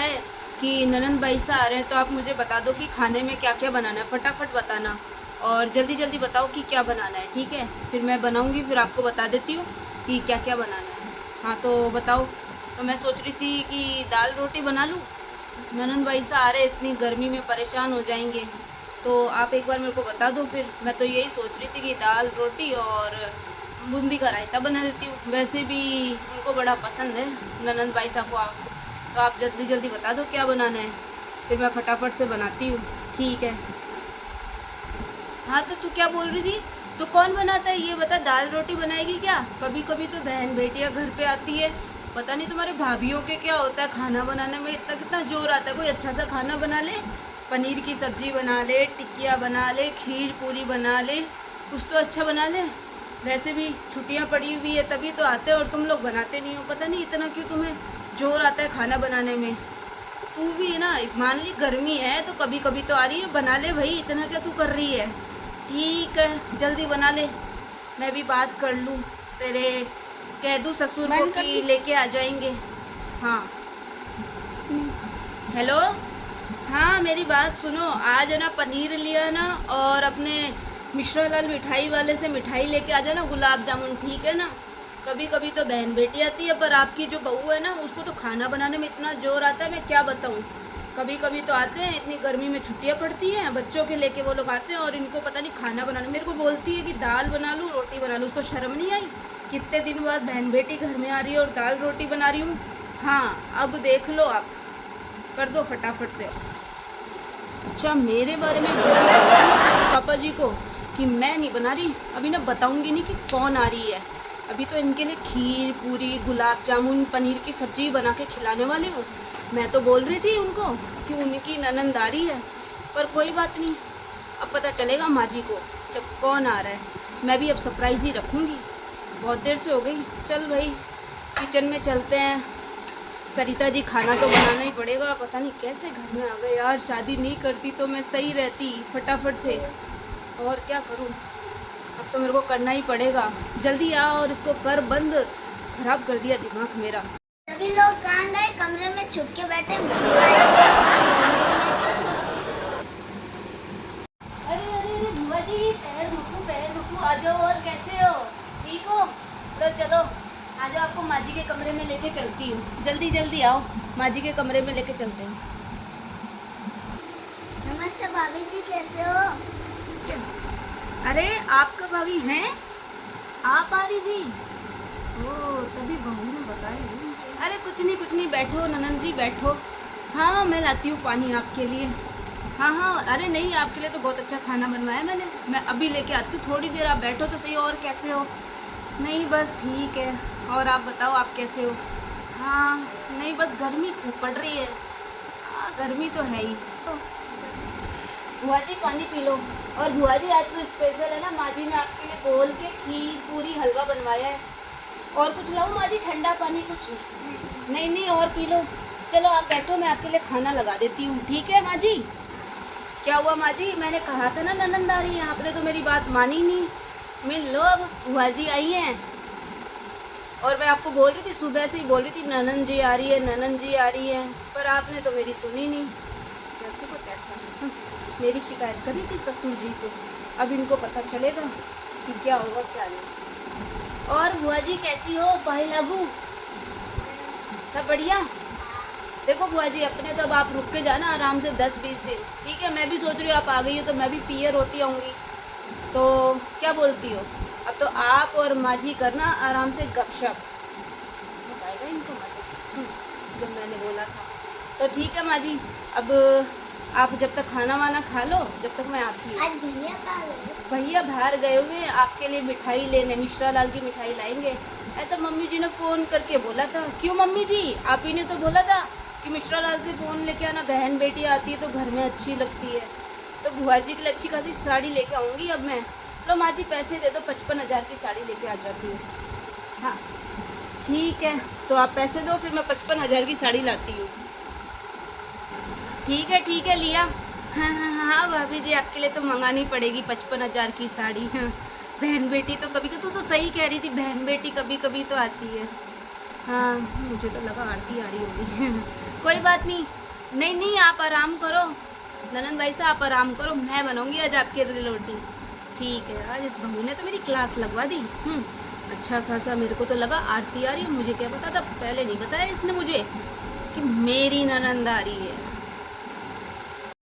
है कि ननंद भाई से आ रहे हैं, तो आप मुझे बता दो कि खाने में क्या क्या बनाना है। फटाफट बताना और जल्दी जल्दी बताओ कि क्या बनाना है, ठीक है? फिर मैं बनाऊँगी, फिर आपको बता देती हूँ कि क्या क्या बनाना है। हाँ तो बताओ। तो मैं सोच रही थी कि दाल रोटी बना लूँ। ननंद भाई से आ रहे, इतनी गर्मी में परेशान हो जाएंगे, तो आप एक बार मेरे को बता दो। फिर मैं तो यही सोच रही थी कि दाल रोटी और बूंदी का रायता बना देती हूँ। वैसे भी उनको बड़ा पसंद है ननंद भाई साहब को। आप तो आप जल्दी जल्दी बता दो क्या बनाना है, फिर मैं फटाफट से बनाती हूँ। ठीक है। हाँ तो तू क्या बोल रही थी? तो कौन बनाता है ये बता, दाल रोटी बनाएगी क्या? कभी कभी तो बहन बेटियाँ घर पे आती है, पता नहीं तुम्हारे भाभीियों के क्या होता है खाना बनाने में, इतना कितना जोर आता है। कोई अच्छा सा खाना बना ले, पनीर की सब्जी बना ले, टिक्कियाँ बना ले, खीर पूरी बना ले, कुछ तो अच्छा बना ले। वैसे भी छुट्टियाँ पड़ी हुई है तभी तो आते हैं, और तुम लोग बनाते नहीं हो। पता नहीं इतना क्यों तुम्हें जोर आता है खाना बनाने में। तू भी है ना, मान ली गर्मी है तो कभी कभी तो आ रही है, बना ले भाई, इतना क्या तू कर रही है? ठीक है जल्दी बना ले, मैं भी बात कर लूँ तेरे, कह दूँ ससुर को कि लेके आ जाएंगे। हाँ हेलो। हाँ मेरी बात सुनो, आज है ना पनीर लिया ना, और अपने मिश्रा लाल मिठाई वाले से मिठाई लेके आ जाना, गुलाब जामुन, ठीक है ना? कभी कभी तो बहन बेटी आती है, पर आपकी जो बहू है ना उसको तो खाना बनाने में इतना जोर आता है, मैं क्या बताऊँ। कभी कभी तो आते हैं, इतनी गर्मी में छुट्टियाँ पड़ती हैं, बच्चों के लेके वो लोग आते हैं, और इनको पता नहीं खाना बनाने, मेरे को बोलती है कि दाल बना लूँ रोटी बना लूँ। उसको शर्म नहीं आई? कितने दिन बाद बहन बेटी घर में आ रही है और दाल रोटी बना रही हूँ। हाँ अब देख लो आप, कर दो फटाफट से। अच्छा मेरे बारे में बोल रही है पापा जी को कि मैं नहीं बना रही? अभी ना बताऊंगी नहीं कि कौन आ रही है। अभी तो इनके लिए खीर पूरी गुलाब जामुन पनीर की सब्जी बना के खिलाने वाली हूँ। मैं तो बोल रही थी उनको कि उनकी ननंद आ रही है, पर कोई बात नहीं, अब पता चलेगा माँ जी को जब कौन आ रहा है। मैं भी अब सरप्राइज़ ही रखूँगी, बहुत देर से हो गई। चल भाई किचन में चलते हैं। सरिता जी खाना तो बनाना ही पड़ेगा, पता नहीं कैसे घर में आ गए यार। शादी नहीं करती तो मैं सही रहती फटाफट से, और क्या करूं, अब तो मेरे को करना ही पड़ेगा। जल्दी आ और इसको कर बंद, खराब कर दिया दिमाग मेरा। सभी लोग कहाँ गए? कमरे में छुप के बैठे। अरे अरे अरे बुआ जी, पैर दुखू, आ जाओ। और कैसे हो? ठीक हो? लो चलो आ जाओ, आपको माँ जी के कमरे में लेके चलती हूँ। जल्दी जल्दी आओ, माँ जी के कमरे में लेके चलते हैं। नमस्ते भाभी जी, कैसे हो? अरे आपका भाभी हैं? आप आ रही थी? ओ तभी बहू ने बताया नहीं मुझे। अरे कुछ नहीं, बैठो ननंद जी बैठो। हाँ मैं लाती हूँ पानी आपके लिए। हाँ हाँ, अरे नहीं आपके लिए तो बहुत अच्छा खाना बनवाया मैंने, मैं अभी लेके आती हूँ, थोड़ी देर आप बैठो तो सही। और कैसे हो? नहीं बस ठीक है। और आप बताओ आप कैसे हो? हाँ नहीं बस गर्मी खूब पड़ रही है। हाँ गर्मी तो है ही। बुआ जी पानी पी लो। और बुआ जी आज तो स्पेशल है ना, माँ जी ने आपके लिए बोल के खीर पूरी हलवा बनवाया है। और कुछ लाऊं माँ जी? ठंडा पानी कुछ? नहीं नहीं और पी लो। चलो आप बैठो, मैं आपके लिए खाना लगा देती हूँ, ठीक है माँ जी? क्या हुआ माँ जी, मैंने कहा था ना ननंद आ रही है, आपने तो मेरी बात मानी नहीं। मिल लो, अब बुआ जी आई हैं। और मैं आपको बोल रही थी, सुबह से ही बोल रही थी ननंद जी आ रही है, ननंद जी आ रही है, पर आपने तो मेरी सुनी नहीं। जैसे को तैसा मेरी शिकायत करी थी ससुर जी से, अब इनको पता चलेगा कि क्या होगा क्या नहीं। और बुआ जी कैसी हो? भाई लागू सब बढ़िया? देखो बुआ जी अपने तो अब आप रुक के जाना आराम से 10-20 दिन, ठीक है? मैं भी सोच रही हूँ आप आ गई हो तो मैं भी पियर होती आऊँगी, तो क्या बोलती हो? अब तो आप और माँ जी करना आराम से गपशप, आएगा इनको मजा जब मैंने बोला था। तो ठीक है माँ जी, अब आप जब तक खाना वाना खा लो, जब तक मैं आती हूँ। आज भैया कहाँ गए? भैया बाहर गए हुए हैं आपके लिए मिठाई लेने, मिश्रा लाल की मिठाई लाएंगे, ऐसा मम्मी जी ने फ़ोन करके बोला था। क्यों मम्मी जी, आप ही ने तो बोला था कि मिश्रा लाल से फ़ोन लेके आना, बहन बेटी आती है तो घर में अच्छी लगती है। तो बुआ जी के लिए अच्छी खासी साड़ी लेके आऊँगी अब मैं। लो माँ जी पैसे दे दो, 55,000 की साड़ी लेके आ जाती हूँ। हाँ ठीक है, तो आप पैसे दो फिर मैं 55,000 की साड़ी लाती हूँ। ठीक है लिया। हाँ हाँ हाँ हाँ भाभी जी आपके लिए तो मंगानी पड़ेगी 55,000 की साड़ी। हाँ बहन बेटी तो कभी, तो सही कह रही थी, बहन बेटी कभी कभी तो आती है। हाँ मुझे तो लगा आरती आ रही होगी। कोई बात नहीं, नहीं नहीं आप आराम करो ननंद भाई साहब, आप आराम करो, मैं बनाऊंगी आज आपके लिए रोटी। ठीक है, आज इस बहू ने तो मेरी क्लास लगवा दी। अच्छा खासा मेरे को तो लगा आरती आ रही है, मुझे क्या पता था, पहले नहीं बताया इसने मुझे कि मेरी ननंद आ रही है।